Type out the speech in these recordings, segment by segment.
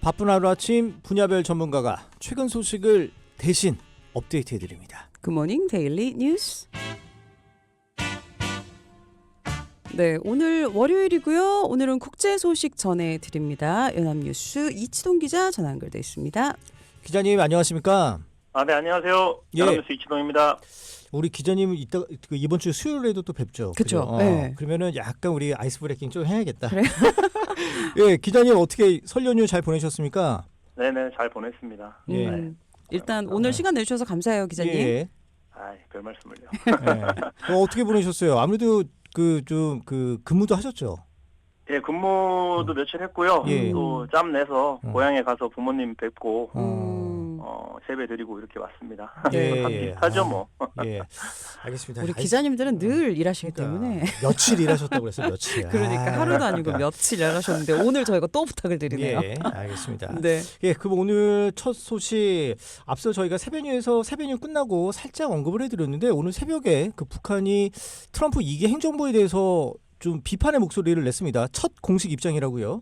바쁜 하루아침 분야별 전문가가 최근 소식을 대신 업데이트해드립니다. 굿모닝 데일리 뉴스. 네, 오늘 월요일이고요. 오늘은 국제 소식 전해드립니다. 연합뉴스 이치동 기자 전화 연결돼 있습니다. 기자님 안녕하십니까? 네, 안녕하세요. 예. 연합뉴스 이치동입니다. 우리 기자님 이번 주 수요일에도 또 뵙죠. 그렇죠. 네. 그러면은 약간 우리 아이스 브레이킹 좀 해야겠다. 그래? 예, 기자님 어떻게 설 연휴 잘 보내셨습니까? 네네, 잘 보냈습니다. 예. 일단 오늘 시간 내주셔서 감사해요, 기자님. 예. 별 말씀을요. 예. 어떻게 보내셨어요? 아무래도 근무도 하셨죠. 예, 근무도 며칠 했고요. 예. 또 짬 내서 고향에 가서 부모님 뵙고 세배 드리고 이렇게 왔습니다. 예. 다 비슷하죠, 뭐. 예, 알겠습니다. 우리 기자님들은 늘 일하시기 때문에. 며칠 일하셨다고 그랬어요, 며칠. 그러니까 하루도 아니고 며칠 일하셨는데 오늘 저희가 또 부탁을 드리네요. 예, 알겠습니다. 네. 예, 그럼 오늘 첫 소식 앞서 저희가 새벽뉴에서 새벽뉴 끝나고 살짝 언급을 해드렸는데 오늘 새벽에 그 북한이 트럼프 2기 행정부에 대해서 좀 비판의 목소리를 냈습니다. 첫 공식 입장이라고요.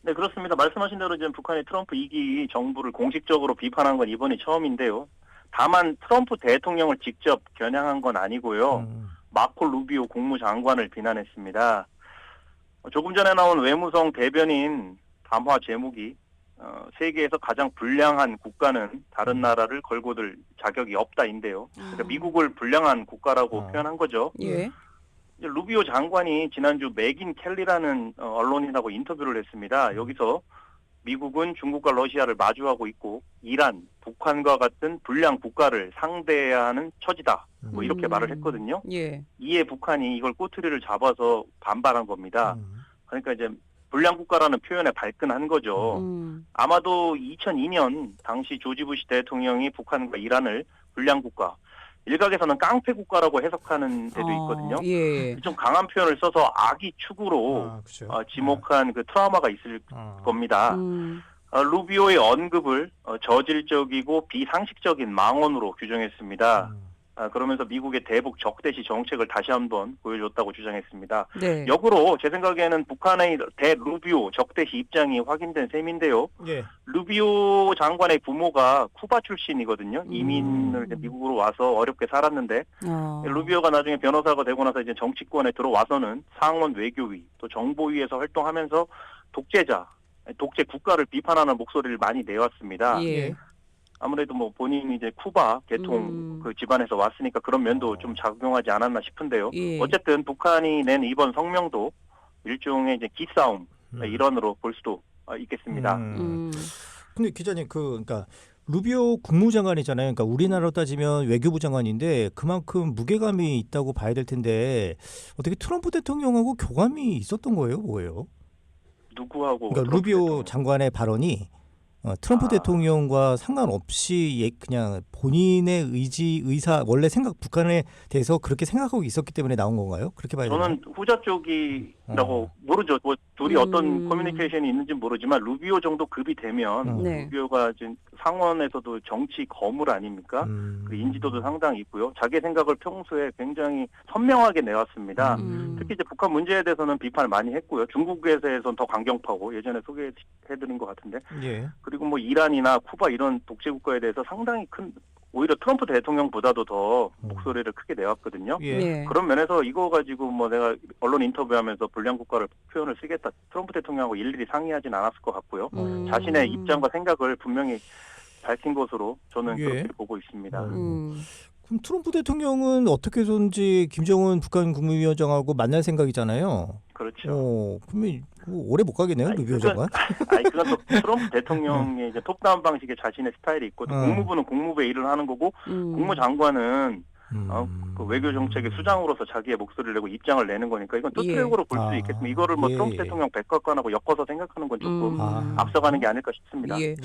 네, 그렇습니다. 말씀하신 대로 지금 북한이 트럼프 2기 정부를 공식적으로 비판한 건 이번이 처음인데요. 다만 트럼프 대통령을 직접 겨냥한 건 아니고요. 마코 루비오 국무장관을 비난했습니다. 조금 전에 나온 외무성 대변인 담화 제목이 세계에서 가장 불량한 국가는 다른 나라를 걸고들 자격이 없다인데요. 그러니까 미국을 불량한 국가라고 표현한 거죠. 예. 루비오 장관이 지난주 맥인 켈리라는 언론인하고 인터뷰를 했습니다. 여기서 미국은 중국과 러시아를 마주하고 있고 이란, 북한과 같은 불량 국가를 상대해야 하는 처지다. 뭐 이렇게 말을 했거든요. 예. 이에 북한이 이걸 꼬투리를 잡아서 반발한 겁니다. 그러니까 이제 불량 국가라는 표현에 발끈한 거죠. 아마도 2002년 당시 조지 부시 대통령이 북한과 이란을 불량 국가, 일각에서는 깡패 국가라고 해석하는 데도 있거든요. 예. 좀 강한 표현을 써서 악의 축으로 지목한 그 트라우마가 있을 겁니다. 루비오의 언급을 저질적이고 비상식적인 망언으로 규정했습니다. 그러면서 미국의 대북 적대시 정책을 다시 한번 보여줬다고 주장했습니다. 네. 역으로 제 생각에는 북한의 대루비오 적대시 입장이 확인된 셈인데요. 예. 루비오 장관의 부모가 쿠바 출신이거든요. 이민을 미국으로 와서 어렵게 살았는데 루비오가 나중에 변호사가 되고 나서 이제 정치권에 들어와서는 상원 외교위 또 정보위에서 활동하면서 독재 국가를 비판하는 목소리를 많이 내왔습니다. 예. 아무래도 뭐 본인이 이제 쿠바 계통 그 집안에서 왔으니까 그런 면도 좀 작용하지 않았나 싶은데요. 예. 어쨌든 북한이 낸 이번 성명도 일종의 이제 기싸움 일환으로 볼 수도 있겠습니다. 근데 기자님 그러니까 루비오 국무장관이잖아요. 그러니까 우리나라로 따지면 외교부 장관인데 그만큼 무게감이 있다고 봐야 될 텐데 어떻게 트럼프 대통령하고 교감이 있었던 거예요, 뭐예요? 누구하고? 그러니까 루비오 장관의 발언이 트럼프 대통령과 상관없이 그냥 본인의 의사 원래 북한에 대해서 그렇게 생각하고 있었기 때문에 나온 건가요? 그렇게 봐야 되나요? 저는 후자 쪽이라고 모르죠. 뭐 둘이 어떤 커뮤니케이션이 있는지 모르지만 루비오 정도 급이 되면 루비오가 지금 상원에서도 정치 거물 아닙니까? 그 인지도도 상당히 있고요. 자기 생각을 평소에 굉장히 선명하게 내왔습니다. 특히 이제 북한 문제에 대해서는 비판을 많이 했고요. 중국에 대해서는 더 강경파고 예전에 소개해드린 것 같은데. 예. 그리고 뭐 이란이나 쿠바 이런 독재 국가에 대해서 상당히 오히려 트럼프 대통령보다도 더 목소리를 크게 내왔거든요. 예. 그런 면에서 이거 가지고 뭐 내가 언론 인터뷰하면서 불량 국가를 표현을 쓰겠다. 트럼프 대통령하고 일일이 상의하진 않았을 것 같고요. 자신의 입장과 생각을 분명히 밝힌 것으로 저는 그렇게 보고 있습니다. 그럼 트럼프 대통령은 어떻게 해서든지 김정은 북한 국무위원장하고 만날 생각이잖아요. 그렇죠. 그러면 오래 못 가겠네요, 루비오 장관. 그건 또 트럼프 대통령의 이제 톱다운 방식의 자신의 스타일이 있고 또 국무부는 국무부의 일을 하는 거고 국무장관은 그 외교 정책의 수장으로서 자기의 목소리를 내고 입장을 내는 거니까 이건 투트랙으로 볼 수 있겠습니다. 이거를 뭐 트럼프 대통령 백악관하고 엮어서 생각하는 건 조금 앞서가는 게 아닐까 싶습니다. 예.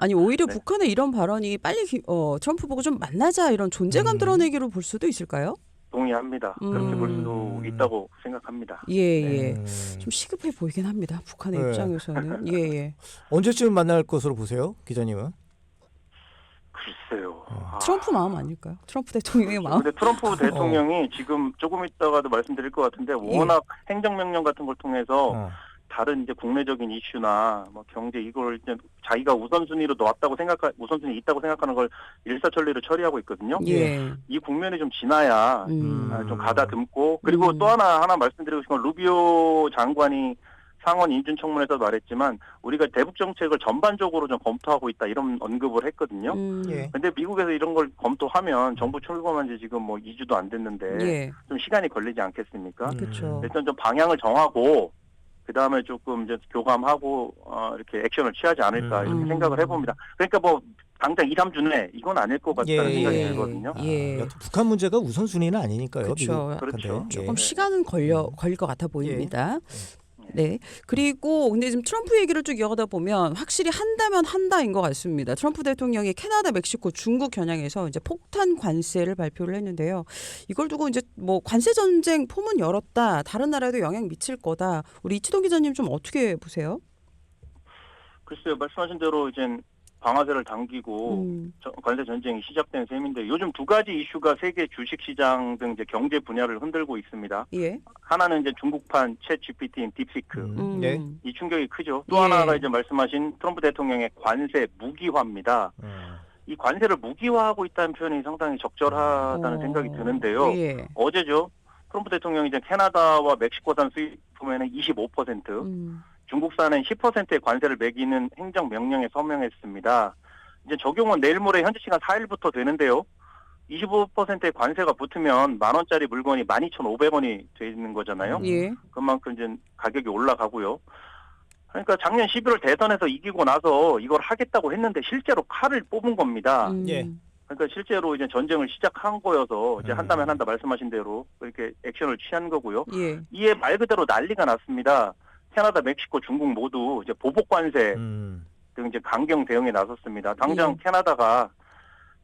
아니 오히려 북한의 이런 발언이 빨리 트럼프 보고 좀 만나자 이런 존재감 드러내기로 볼 수도 있을까요? 동의합니다. 그렇게 볼 수도 있다고 생각합니다. 예. 좀 시급해 보이긴 합니다. 북한의 입장에서는. 예. 언제쯤 만날 것으로 보세요, 기자님은? 글쎄요. 트럼프 마음 아닐까요? 트럼프 대통령의 마음. 근데 트럼프 대통령이 지금 조금 있다가도 말씀드릴 것 같은데 워낙 행정명령 같은 걸 통해서 다른 이제 국내적인 이슈나 뭐 경제 이걸 이제 자기가 우선순위로 우선순위 있다고 생각하는 걸 일사천리로 처리하고 있거든요. 예. 이 국면이 좀 지나야 좀 가다듬고 그리고 음. 또 하나 말씀드리고 싶은 건 루비오 장관이 상원 인준청문회에서 말했지만 우리가 대북 정책을 전반적으로 좀 검토하고 있다 이런 언급을 했거든요. 예. 근데 미국에서 이런 걸 검토하면 정부 출범한 지 지금 뭐 2주도 안 됐는데 예. 좀 시간이 걸리지 않겠습니까? 그렇죠. 일단 좀 방향을 정하고 그 다음에 조금 이제 교감하고 이렇게 액션을 취하지 않을까 이렇게 생각을 해봅니다. 그러니까 뭐 당장 2, 3주 내 이건 아닐 것 같다는 예, 생각이 예. 들거든요. 예. 여튼 북한 문제가 우선순위는 아니니까요. 그렇죠. 미국한테. 그렇죠. 조금 예. 시간은 걸릴 것 같아 보입니다. 예. 네. 그리고 근데 지금 트럼프 얘기를 쭉 이어가다 보면 확실히 한다면 한다인 것 같습니다. 트럼프 대통령이 캐나다, 멕시코, 중국 겨냥해서 이제 폭탄 관세를 발표를 했는데요. 이걸 두고 이제 뭐 관세 전쟁 포문 열었다. 다른 나라에도 영향 미칠 거다. 우리 이치동 기자님 좀 어떻게 보세요? 글쎄요, 말씀하신 대로 이제 방아쇠를 당기고 관세 전쟁이 시작된 셈인데 요즘 두 가지 이슈가 세계 주식 시장 등 이제 경제 분야를 흔들고 있습니다. 예. 하나는 이제 중국판 챗 GPT인 딥시크. 네. 이 충격이 크죠. 또 예. 하나가 이제 말씀하신 트럼프 대통령의 관세 무기화입니다. 이 관세를 무기화하고 있다는 표현이 상당히 적절하다는 생각이 드는데요. 예. 어제죠. 트럼프 대통령이 이제 캐나다와 멕시코산 수입품에는 25%, 중국산은 10%의 관세를 매기는 행정명령에 서명했습니다. 이제 적용은 내일 모레 현지 시간 4일부터 되는데요. 25%의 관세가 붙으면 10,000원짜리 물건이 12,500원이 되는 거잖아요. 예. 그만큼 이제 가격이 올라가고요. 그러니까 작년 11월 대선에서 이기고 나서 이걸 하겠다고 했는데 실제로 칼을 뽑은 겁니다. 예. 그러니까 실제로 이제 전쟁을 시작한 거여서 이제 한다면 한다 말씀하신 대로 그렇게 액션을 취한 거고요. 예. 이에 말 그대로 난리가 났습니다. 캐나다, 멕시코, 중국 모두 이제 보복 관세 등 이제 강경 대응에 나섰습니다. 당장 캐나다가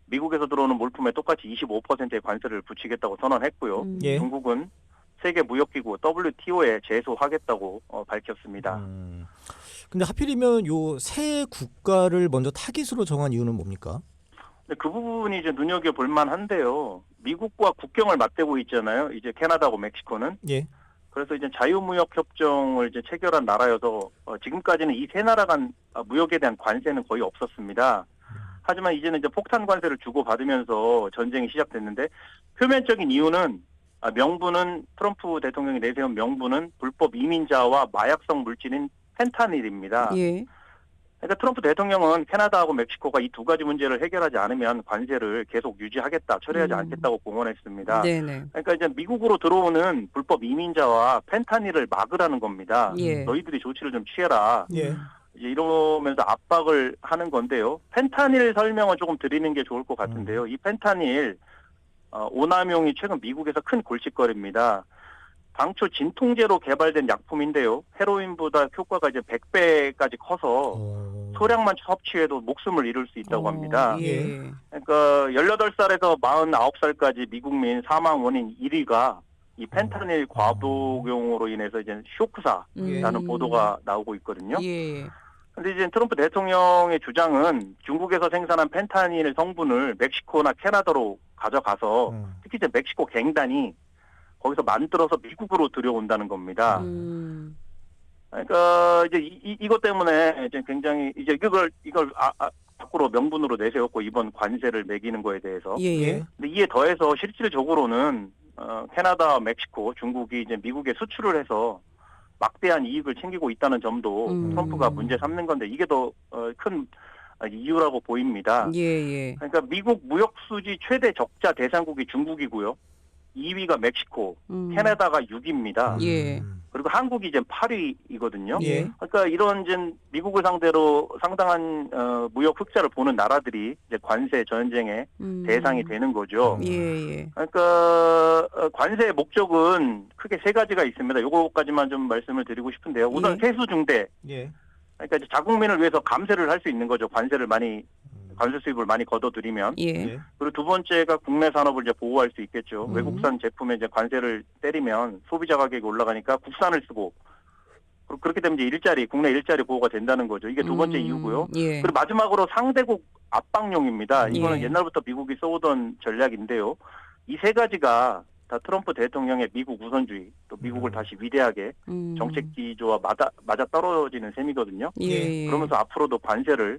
미국에서 들어오는 물품에 똑같이 25%의 관세를 붙이겠다고 선언했고요. 예. 중국은 세계 무역기구 WTO에 제소하겠다고 밝혔습니다. 근데 하필이면 요 세 국가를 먼저 타깃으로 정한 이유는 뭡니까? 근데 그 부분이 이제 눈여겨볼 만한데요. 미국과 국경을 맞대고 있잖아요. 이제 캐나다하고 멕시코는. 예. 그래서 이제 자유무역협정을 이제 체결한 나라여서 지금까지는 이 세 나라 간 무역에 대한 관세는 거의 없었습니다. 하지만 이제는 이제 폭탄 관세를 주고받으면서 전쟁이 시작됐는데 표면적인 이유는 명분은 트럼프 대통령이 내세운 명분은 불법 이민자와 마약성 물질인 펜타닐입니다. 예. 그러니까 트럼프 대통령은 캐나다하고 멕시코가 이 두 가지 문제를 해결하지 않으면 관세를 계속 유지하겠다, 처리하지 않겠다고 공언했습니다. 네네. 그러니까 이제 미국으로 들어오는 불법 이민자와 펜타닐을 막으라는 겁니다. 예. 너희들이 조치를 좀 취해라. 예. 이제 이러면서 압박을 하는 건데요. 펜타닐 설명을 조금 드리는 게 좋을 것 같은데요. 이 펜타닐 오남용이 최근 미국에서 큰 골칫거리입니다. 당초 진통제로 개발된 약품인데요. 헤로인보다 효과가 이제 100배까지 커서 소량만 섭취해도 목숨을 잃을 수 있다고 합니다. 예. 그러니까 18살에서 49살까지 미국민 사망 원인 1위가 이 펜타닐 과복용으로 인해서 이제 쇼크사라는 보도가 나오고 있거든요. 예. 근데 이제 트럼프 대통령의 주장은 중국에서 생산한 펜타닐 성분을 멕시코나 캐나다로 가져가서 특히 이제 멕시코 갱단이 거기서 만들어서 미국으로 들여온다는 겁니다. 그러니까 이제 이것 때문에 이제 굉장히 이제 이걸 밖으로 명분으로 내세웠고 이번 관세를 매기는 거에 대해서. 예. 근데 이에 더해서 실질적으로는 캐나다, 멕시코, 중국이 이제 미국에 수출을 해서 막대한 이익을 챙기고 있다는 점도 트럼프가 문제 삼는 건데 이게 더 큰 이유라고 보입니다. 예. 그러니까 미국 무역 수지 최대 적자 대상국이 중국이고요. 2위가 멕시코, 캐나다가 6위입니다. 예. 그리고 한국이 이제 8위이거든요. 예. 그러니까 이런 이제 미국을 상대로 상당한 무역 흑자를 보는 나라들이 이제 관세 전쟁의 대상이 되는 거죠. 예. 그러니까 관세의 목적은 크게 세 가지가 있습니다. 요거까지만 좀 말씀을 드리고 싶은데요. 우선 세수 중대. 예. 그러니까 이제 자국민을 위해서 감세를 할 수 있는 거죠. 관세 수입을 많이 걷어들이면. 예. 그리고 두 번째가 국내 산업을 이제 보호할 수 있겠죠. 외국산 제품에 이제 관세를 때리면 소비자 가격이 올라가니까 국산을 쓰고 그렇게 되면 이제 국내 일자리 보호가 된다는 거죠. 이게 두 번째 이유고요. 예. 그리고 마지막으로 상대국 압박용입니다. 이거는 예. 옛날부터 미국이 써오던 전략인데요. 이 세 가지가 다 트럼프 대통령의 미국 우선주의, 또 미국을 다시 위대하게 정책 기조와 맞아 떨어지는 셈이거든요. 예. 그러면서 앞으로도 관세를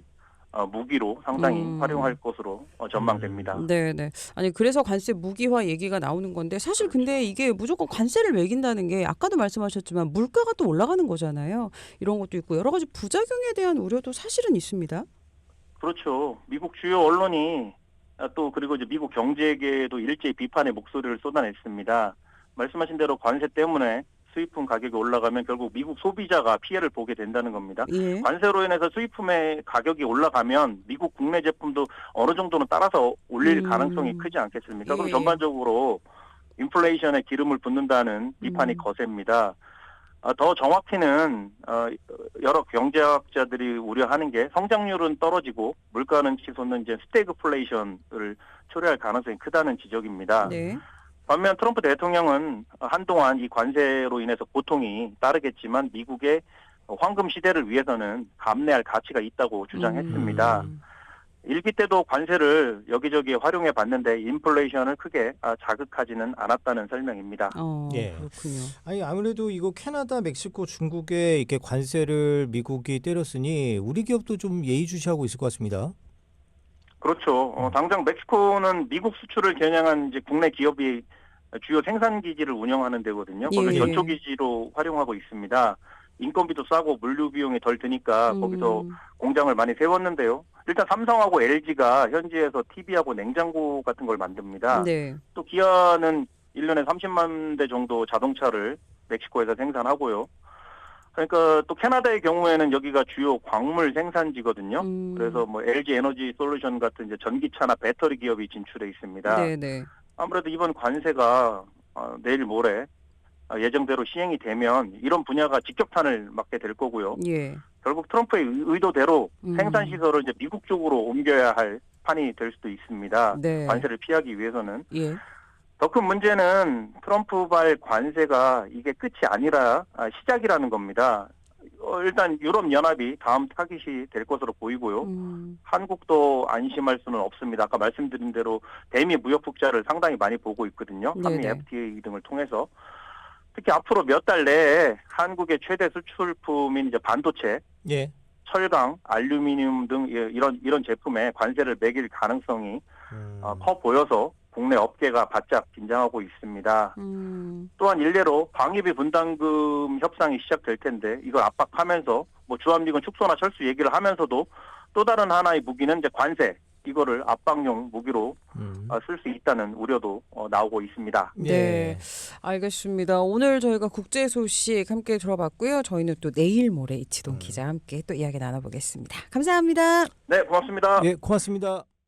무기로 상당히 활용할 것으로 전망됩니다. 네네. 아니 그래서 관세 무기화 얘기가 나오는 건데 사실 근데 이게 무조건 관세를 매긴다는 게 아까도 말씀하셨지만 물가가 또 올라가는 거잖아요. 이런 것도 있고 여러 가지 부작용에 대한 우려도 사실은 있습니다. 그렇죠. 미국 주요 언론이 또 그리고 이제 미국 경제계도 일제히 비판의 목소리를 쏟아냈습니다. 말씀하신 대로 관세 때문에 수입품 가격이 올라가면 결국 미국 소비자가 피해를 보게 된다는 겁니다. 예. 관세로 인해서 수입품의 가격이 올라가면 미국 국내 제품도 어느 정도는 따라서 올릴 가능성이 크지 않겠습니까? 예, 그럼 예. 전반적으로 인플레이션에 기름을 붓는다는 비판이 거셉니다. 더 정확히는 여러 경제학자들이 우려하는 게 성장률은 떨어지고 물가는 치솟는 이제 스태그플레이션을 초래할 가능성이 크다는 지적입니다. 네. 반면 트럼프 대통령은 한동안 이 관세로 인해서 고통이 따르겠지만 미국의 황금 시대를 위해서는 감내할 가치가 있다고 주장했습니다. 일기 때도 관세를 여기저기 활용해 봤는데 인플레이션을 크게 자극하지는 않았다는 설명입니다. 예. 그렇군요. 아니 아무래도 이거 캐나다, 멕시코, 중국에 이렇게 관세를 미국이 때렸으니 우리 기업도 좀 예의주시하고 있을 것 같습니다. 그렇죠. 당장 멕시코는 미국 수출을 겨냥한 이제 국내 기업이 주요 생산 기지를 운영하는 데거든요. 거기를 예. 전초 기지로 활용하고 있습니다. 인건비도 싸고 물류 비용이 덜 드니까 거기서 공장을 많이 세웠는데요. 일단 삼성하고 LG가 현지에서 TV하고 냉장고 같은 걸 만듭니다. 네. 또 기아는 1년에 30만 대 정도 자동차를 멕시코에서 생산하고요. 그러니까 또 캐나다의 경우에는 여기가 주요 광물 생산지거든요. 그래서 뭐 LG 에너지 솔루션 같은 이제 전기차나 배터리 기업이 진출해 있습니다. 네네. 아무래도 이번 관세가 내일 모레 예정대로 시행이 되면 이런 분야가 직격탄을 맞게 될 거고요. 예. 결국 트럼프의 의도대로 생산 시설을 이제 미국 쪽으로 옮겨야 할 판이 될 수도 있습니다. 네. 관세를 피하기 위해서는. 예. 더 큰 문제는 트럼프발 관세가 이게 끝이 아니라 시작이라는 겁니다. 일단 유럽연합이 다음 타깃이 될 것으로 보이고요. 한국도 안심할 수는 없습니다. 아까 말씀드린 대로 대미 무역 흑자를 상당히 많이 보고 있거든요. 한미 네네. FTA 등을 통해서. 특히 앞으로 몇 달 내에 한국의 최대 수출품인 이제 반도체, 예. 철강, 알루미늄 등 이런 제품에 관세를 매길 가능성이 커 보여서 국내 업계가 바짝 긴장하고 있습니다. 또한 일례로 방위비 분담금 협상이 시작될 텐데 이걸 압박하면서 뭐 주한미군 축소나 철수 얘기를 하면서도 또 다른 하나의 무기는 이제 관세, 이거를 압박용 무기로 쓸 수 있다는 우려도 나오고 있습니다. 네, 알겠습니다. 오늘 저희가 국제 소식 함께 들어봤고요. 저희는 또 내일 모레 이치동 기자와 함께 또 이야기 나눠보겠습니다. 감사합니다. 네, 고맙습니다. 예, 고맙습니다.